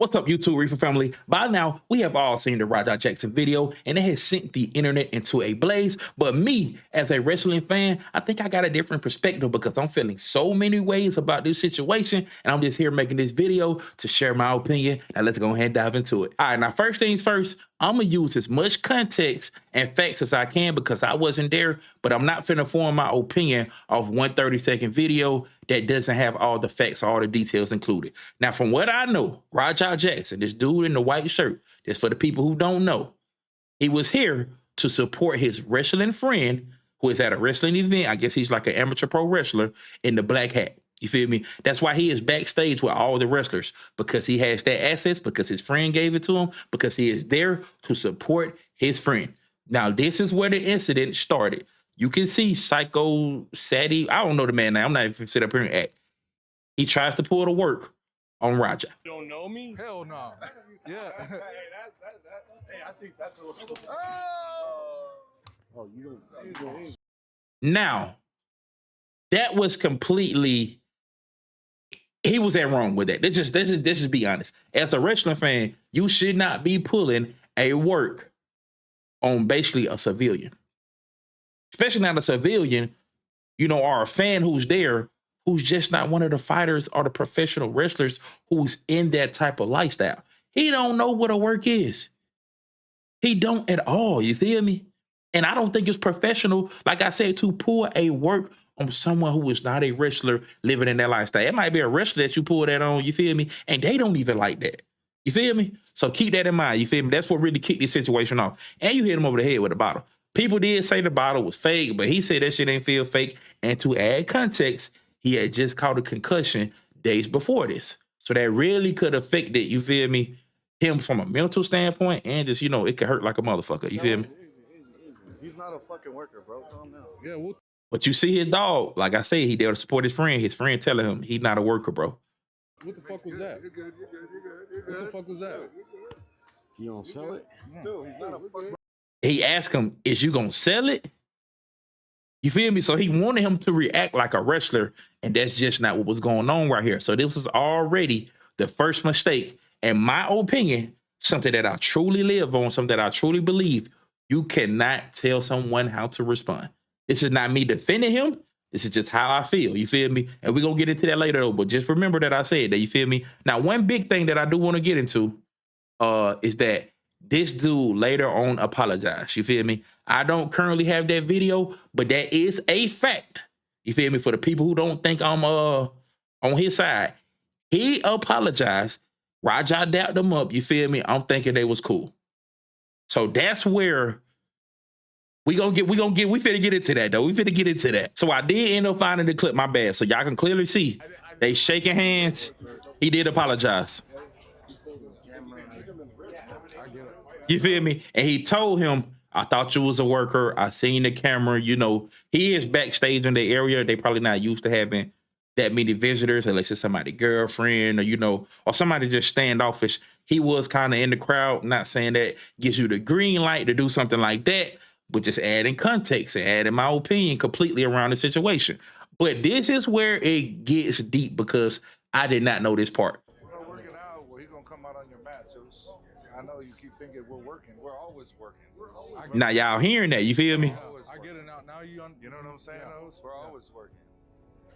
What's up, YouTube Reefer family? By now, we have all seen the Raja Jackson video, and it has sent the internet into a blaze. But me, as a wrestling fan, I think I got a different perspective because I'm feeling so many ways about this situation, and I'm just here making this video to share my opinion. And let's go ahead and dive into it. All right, now first things first, I'm gonna use as much context and facts as I can because I wasn't there, but I'm not finna form my opinion of one 30-second video that doesn't have all the facts, all the details included. Now, from what I know, Raja Jackson, this dude in the white shirt, just for the people who don't know, he was here to support his wrestling friend who is at a wrestling event. I guess he's like an amateur pro wrestler in the black hat. You feel me? That's why he is backstage with all the wrestlers, because he has that assets, because his friend gave it to him, because he is there to support his friend. Now, this is where the incident started. You can see Psycho Sadie. I don't know the man now. I'm not even sit up here and act. He tries to pull the work on Raja. You don't know me? Hell no. Yeah. Hey, I think that's a little. Oh, you don't. Now, that was completely. He was at wrong with that. Let's just be honest. As a wrestling fan, you should not be pulling a work on basically a civilian. Especially not a civilian, or a fan who's there, who's just not one of the fighters or the professional wrestlers who's in that type of lifestyle. He don't know what a work is. He don't at all, you feel me? And I don't think it's professional, like I said, to pull a work on someone who is not a wrestler living in that lifestyle. It might be a wrestler that you pull that on, you feel me? And they don't even like that. You feel me? So keep that in mind, you feel me? That's what really kicked this situation off. And you hit him over the head with a bottle. People did say the bottle was fake, but he said that shit ain't feel fake. And to add context, he had just caught a concussion days before this. So that really could affect it, you feel me? Him from a mental standpoint, and just, it could hurt like a motherfucker, you feel me? Easy. He's not a fucking worker, bro. Calm down. Yeah. But you see his dog, like I said, he there to support his friend. His friend telling him he's not a worker, bro. What the fuck was that? You're good. What the fuck was that? You don't sell it? Still, he's not a fucking. He asked him, is you gonna sell it? You feel me? So he wanted him to react like a wrestler, and that's just not what was going on right here. So this was already the first mistake. In my opinion, something that I truly live on, something that I truly believe, you cannot tell someone how to respond. This is not me defending him. This is just how I feel. You feel me? And we're going to get into that later, though. But just remember that I said that. You feel me? Now, one big thing that I do want to get into is that this dude later on apologized. You feel me? I don't currently have that video, but that is a fact. You feel me? For the people who don't think I'm on his side, he apologized. Raja dapped him up. You feel me? I'm thinking they was cool. So that's where we finna get into that, though. We finna get into that. So I did end up finding the clip, my bad. So y'all can clearly see they shaking hands. He did apologize. You feel me? And he told him, I thought you was a worker. I seen the camera. He is backstage in the area. They probably not used to having that many visitors, unless it's somebody's girlfriend or somebody just standoffish. He was kind of in the crowd. Not saying that gives you the green light to do something like that, but just adding context and adding my opinion completely around the situation. But this is where it gets deep because I did not know this part. We're working out. Well, he's gonna come out on your mat, too. I know you keep thinking we're working. We're always working. Now y'all hearing that? You feel me? I get it now. Now you know what I'm saying? We're always working.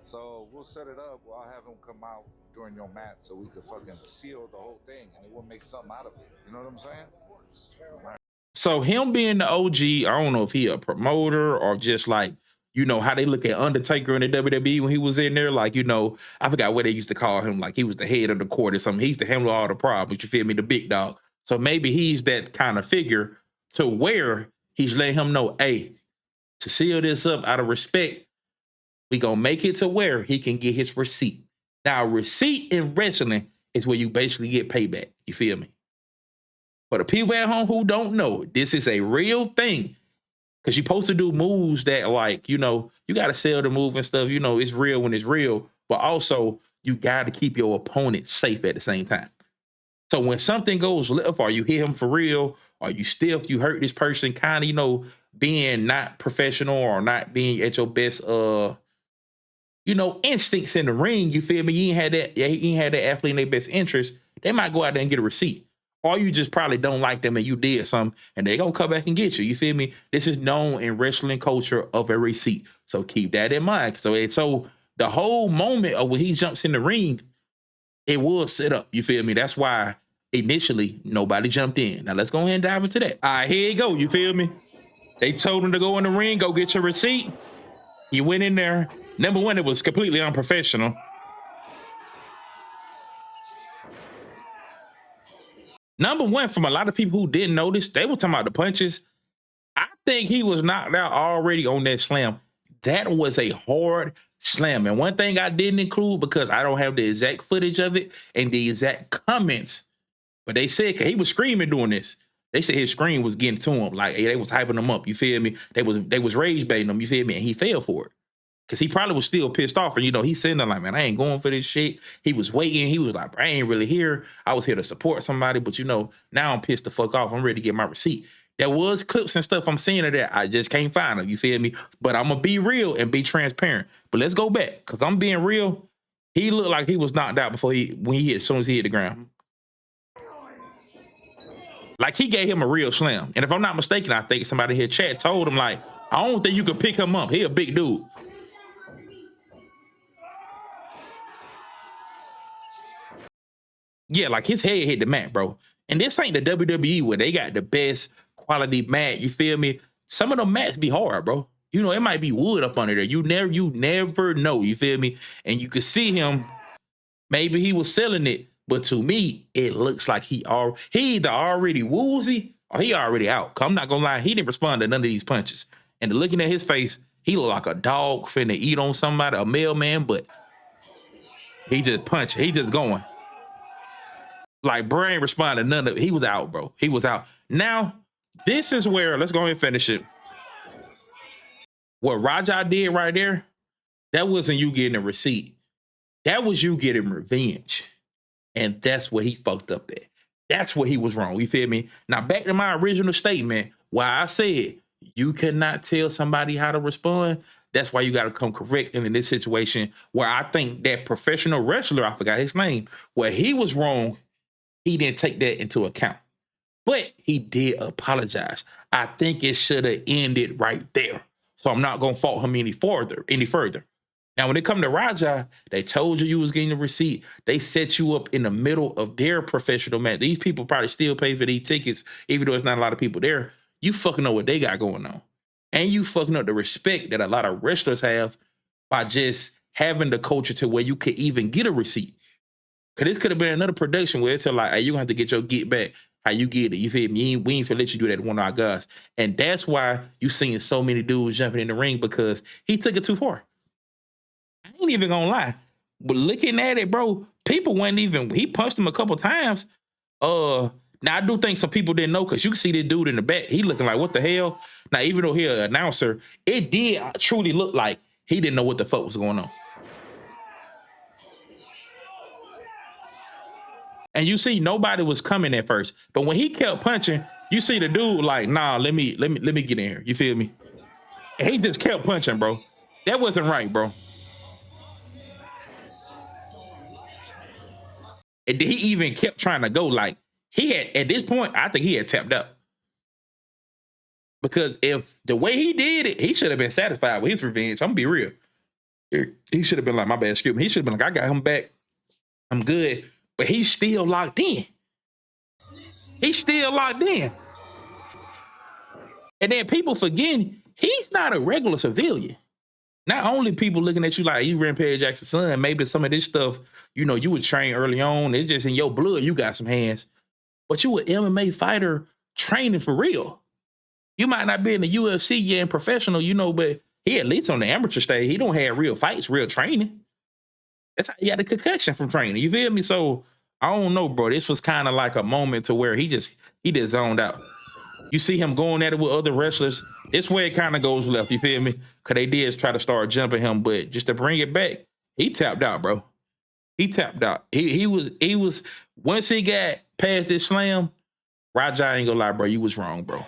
So we'll set it up. I'll have him come out during your mat so we could fucking seal the whole thing and we'll make something out of it. You know what I'm saying? So him being the OG, I don't know if he a promoter or just like, how they look at Undertaker in the WWE when he was in there. Like, I forgot what they used to call him. Like he was the head of the court or something. He used to handle all the problems. You feel me? The big dog. So maybe he's that kind of figure to where he's letting him know, hey, to seal this up out of respect, we gonna make it to where he can get his receipt. Now, receipt in wrestling is where you basically get payback. You feel me? For the people at home who don't know, this is a real thing. Because you're supposed to do moves that, like, you got to sell the move and stuff. It's real when it's real. But also, you got to keep your opponent safe at the same time. So when something goes left or you hit him for real or you stiff, you hurt this person, kind of, being not professional or not being at your best instincts in the ring, you feel me? You ain't had that athlete in their best interest. they might go out there and get a receipt. Or you just probably don't like them and you did something and they gonna come back and get you. You feel me? This is known in wrestling culture of a receipt. So keep that in mind. So the whole moment of when he jumps in the ring, it was set up. You feel me? That's why initially nobody jumped in. Now let's go ahead and dive into that. All right, here you go. You feel me? They told him to go in the ring, go get your receipt. He went in there. Number one, it was completely unprofessional. Number one, from a lot of people who didn't notice, they were talking about the punches. I think he was knocked out already on that slam. That was a hard slam. And one thing I didn't include because I don't have the exact footage of it and the exact comments, but they said he was screaming doing this. They said his scream was getting to him. Like, hey, they was hyping him up. You feel me? They was rage baiting him. You feel me? And he fell for it. Because he probably was still pissed off. And, he's sitting there like, man, I ain't going for this shit. He was waiting. He was like, I ain't really here. I was here to support somebody. But, now I'm pissed the fuck off. I'm ready to get my receipt. There was clips and stuff I'm seeing of that. I just can't find them. You feel me? But I'm going to be real and be transparent. But let's go back. Because I'm being real. He looked like he was knocked out as soon as he hit the ground. Like, he gave him a real slam. And if I'm not mistaken, I think somebody here chat told him, like, I don't think you could pick him up. He a big dude. Yeah, like his head hit the mat, bro. And this ain't the WWE where they got the best quality mat. You feel me? Some of them mats be hard, bro. It might be wood up under there. You never know. You feel me? And you could see him. Maybe he was selling it, but to me, it looks like he either already woozy or he already out. I'm not gonna lie, he didn't respond to none of these punches. And looking at his face, he looked like a dog finna eat on somebody, a mailman, but he just punched. He just going. Like, bro ain't responded to none of it. He was out, bro. He was out. Now, this is where, let's go ahead and finish it. What Raja did right there, that wasn't you getting a receipt. That was you getting revenge. And that's what he fucked up at. That's what he was wrong. You feel me? Now, back to my original statement, why I said you cannot tell somebody how to respond. That's why you got to come correct. And in this situation, where I think that professional wrestler, I forgot his name, where he was wrong, he didn't take that into account. But he did apologize. I think it should have ended right there. So I'm not going to fault him any further. Now, when it come to Raja, they told you was getting a receipt. They set you up in the middle of their professional match. These people probably still pay for these tickets, even though there's not a lot of people there. You fucking know what they got going on. And you fucking up the respect that a lot of wrestlers have by just having the culture to where you could even get a receipt. Because this could have been another production where it's like, hey, you have to get your get back how you get it. You feel me? We ain't finna let you do that to one of our guys. And that's why you seeing so many dudes jumping in the ring, because he took it too far. I ain't even gonna lie. But looking at it, bro, people weren't even, he punched him a couple times. Now, I do think some people didn't know, because you can see this dude in the back. He looking like, what the hell? Now, even though he an announcer, it did truly look like he didn't know what the fuck was going on. And you see, nobody was coming at first. But when he kept punching, you see the dude like, nah, let me get in here. You feel me? And he just kept punching, bro. That wasn't right, bro. And he even kept trying to go. Like, he had, at this point, I think he had tapped out. Because if the way he did it, he should have been satisfied with his revenge. I'm gonna be real. He should have been like, my bad, excuse me. He should have been like, I got him back. I'm good. But he's still locked in. He's still locked in. And then people forgetting, he's not a regular civilian. Not only people looking at you like you Rampage Jackson's son, maybe some of this stuff, you would train early on. It's just in your blood, you got some hands. But you an MMA fighter training for real. You might not be in the UFC yet and professional, but he at least on the amateur stage, he don't have real fights, real training. That's how he got a concussion from training. You feel me? So I don't know, bro. This was kind of like a moment to where he just zoned out. You see him going at it with other wrestlers. It's where it kind of goes left. You feel me? Because they did try to start jumping him, but just to bring it back, he tapped out, bro. He tapped out. He was once he got past this slam, Raja ain't gonna lie, bro. You was wrong, bro.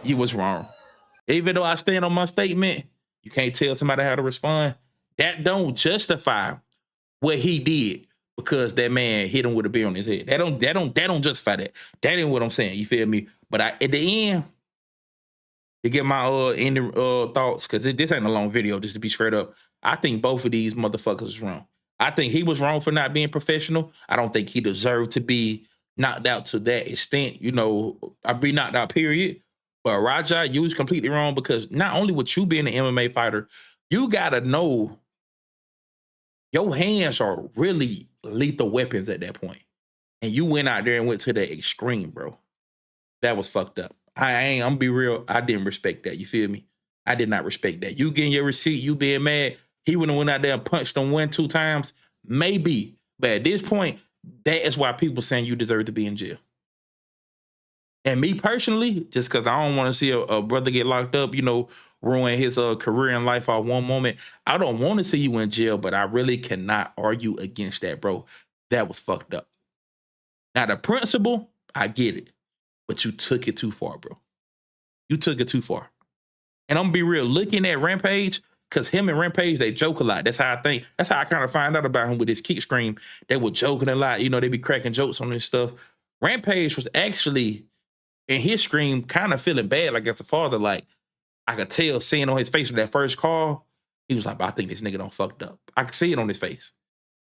You was wrong. Even though I stand on my statement, you can't tell somebody how to respond. That don't justify what he did. because that man hit him with a beer on his head. That don't justify that. That ain't what I'm saying. You feel me? But at the end, to get my ending thoughts, because this ain't a long video, just to be straight up. I think both of these motherfuckers is wrong. I think he was wrong for not being professional. I don't think he deserved to be knocked out to that extent. You know, I'd be knocked out, period. But Raja, you was completely wrong, because not only with you being an MMA fighter, you gotta know your hands are really lethal weapons at that point. And you went out there and went to the extreme, bro. That was fucked up. I'm gonna be real. I didn't respect that. You feel me? I did not respect that. You getting your receipt, you being mad. He would have went out there and punched him 1-2 times, maybe. But at this point, that is why people saying you deserve to be in jail. And me personally, just because I don't want to see a brother get locked up, you know, ruin his career in life for one moment. I don't want to see you in jail, but I really cannot argue against that, bro. That was fucked up. Now, the principle, I get it. But you took it too far, bro. You took it too far. And I'm gonna be real, looking at Rampage, because him and Rampage, they joke a lot. That's how I think. That's how I kind of find out about him with his kick scream. They were joking a lot. You know, they be cracking jokes on this stuff. Rampage was actually, in his scream, kind of feeling bad, like as a father. Like, I could tell, seeing on his face with that first call, he was like, I think this nigga done fucked up. I could see it on his face.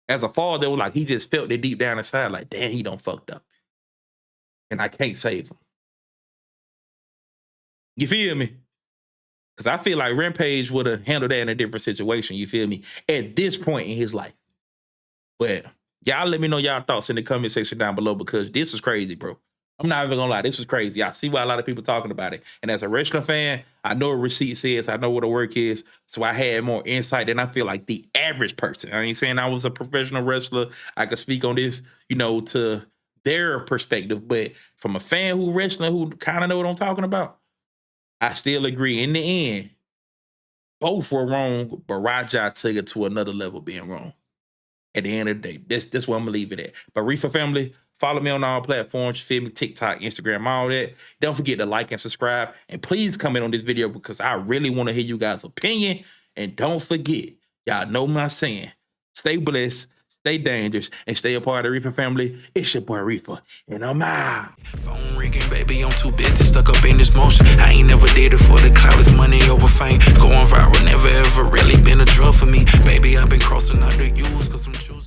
As a father, it was like, he just felt it deep down inside, like, damn, he done fucked up. And I can't save him. You feel me? Because I feel like Rampage would have handled that in a different situation, you feel me, at this point in his life. But y'all let me know y'all thoughts in the comment section down below, because this is crazy, bro. I'm not even gonna lie, this is crazy. I see why a lot of people talking about it. And as a wrestling fan, I know what receipt says, I know what the work is, so I had more insight than I feel like the average person. I ain't saying I was a professional wrestler. I could speak on this, you know, to their perspective, but from a fan who wrestling, who kind of know what I'm talking about, I still agree. In the end, both were wrong, but Raja took it to another level being wrong. At the end of the day, that's where I'm gonna leave it at. But Reefer family, follow me on all platforms, you feel me? TikTok, Instagram, all that. Don't forget to like and subscribe. And please comment on this video, because I really want to hear you guys' opinion. And don't forget, y'all know my saying, stay blessed, stay dangerous, and stay a part of the Reefer family. It's your boy Reefer, and I'm out. Phone ringing, baby, I'm too busy, stuck up in this motion. I ain't never did it for the clout, it's money over fame. Going viral, never ever really been a drug for me. Baby, I've been crossing out the U's, cause I'm choosing.